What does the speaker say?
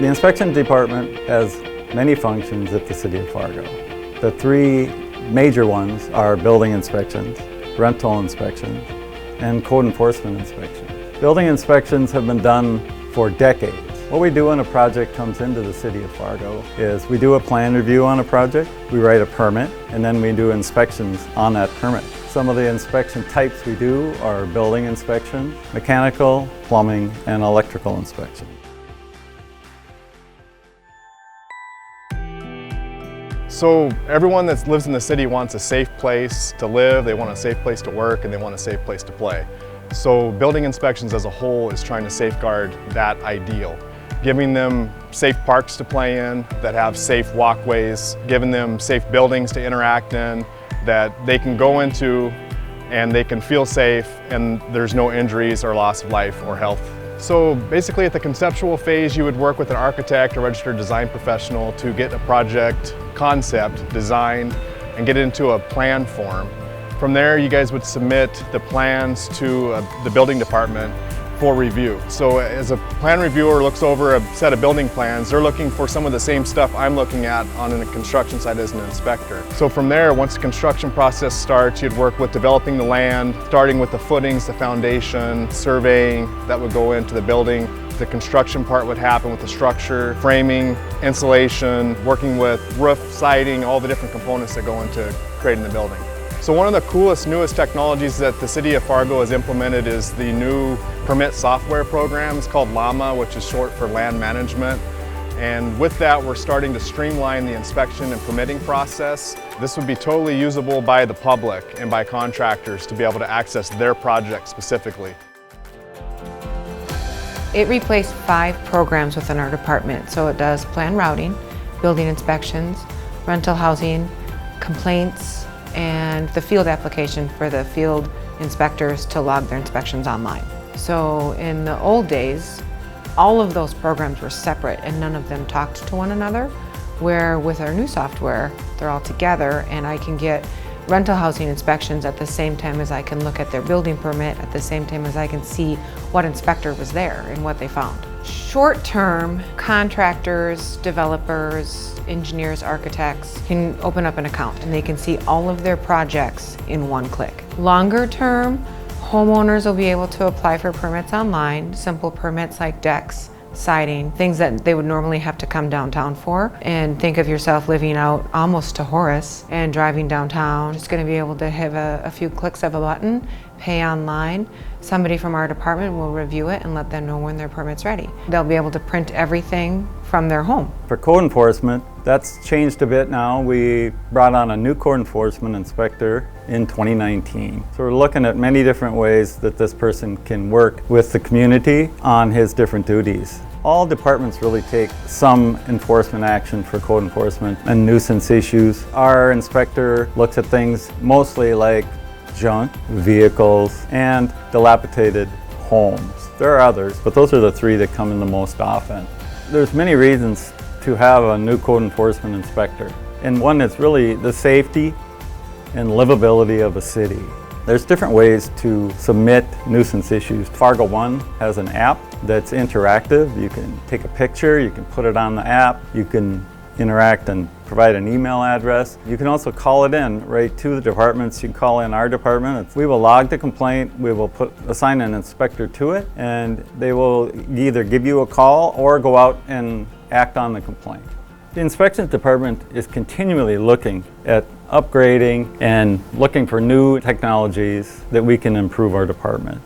The inspection department has many functions at the City of Fargo. The three major ones are building inspections, rental inspections, and code enforcement inspections. Building inspections have been done for decades. What we do when a project comes into the City of Fargo is we do a plan review on a project, we write a permit, and then we do inspections on that permit. Some of the inspection types we do are building inspection, mechanical, plumbing, and electrical inspection. So everyone that lives in the city wants a safe place to live, they want a safe place to work, and they want a safe place to play. So building inspections as a whole is trying to safeguard that ideal. Giving them safe parks to play in, that have safe walkways, giving them safe buildings to interact in, that they can go into and they can feel safe and there's no injuries or loss of life or health. So basically at the conceptual phase, you would work with an architect or registered design professional to get a project concept designed and get it into a plan form. From there, you guys would submit the plans to the building department for review. So as a plan reviewer looks over a set of building plans, they're looking for some of the same stuff I'm looking at on a construction site as an inspector. So from there, once the construction process starts, you'd work with developing the land, starting with the footings, the foundation, surveying that would go into the building. The construction part would happen with the structure, framing, insulation, working with roof, siding, all the different components that go into creating the building. So one of the coolest, newest technologies that the City of Fargo has implemented is the new permit software program. It's called LAMA, which is short for land management. And with that, we're starting to streamline the inspection and permitting process. This would be totally usable by the public and by contractors to be able to access their project specifically. It replaced 5 programs within our department. So it does plan routing, building inspections, rental housing, complaints, and the field application for the field inspectors to log their inspections online. So in the old days, all of those programs were separate and none of them talked to one another, where with our new software, they're all together and I can get rental housing inspections at the same time as I can look at their building permit, at the same time as I can see what inspector was there and what they found. Short-term, contractors, developers, engineers, architects can open up an account and they can see all of their projects in one click. Longer term, homeowners will be able to apply for permits online, simple permits like decks, siding, things that they would normally have to come downtown for. And think of yourself living out almost to Horace and driving downtown. Just going to be able to have a few clicks of a button, pay online. Somebody from our department will review it and let them know when their permit's ready. They'll be able to print everything from their home. For code enforcement, that's changed a bit now. We brought on a new code enforcement inspector in 2019. So we're looking at many different ways that this person can work with the community on his different duties. All departments really take some enforcement action for code enforcement and nuisance issues. Our inspector looks at things mostly like junk, vehicles, and dilapidated homes. There are others, but those are the 3 that come in the most often. There's many reasons to have a new code enforcement inspector. And one is really the safety and livability of a city. There's different ways to submit nuisance issues. Fargo One has an app that's interactive. You can take a picture, you can put it on the app, you can interact and provide an email address. You can also call it in right to the departments. You can call in our department. We will log the complaint, we will assign an inspector to it, and they will either give you a call or go out and act on the complaint. The inspections department is continually looking at upgrading and looking for new technologies that we can improve our department.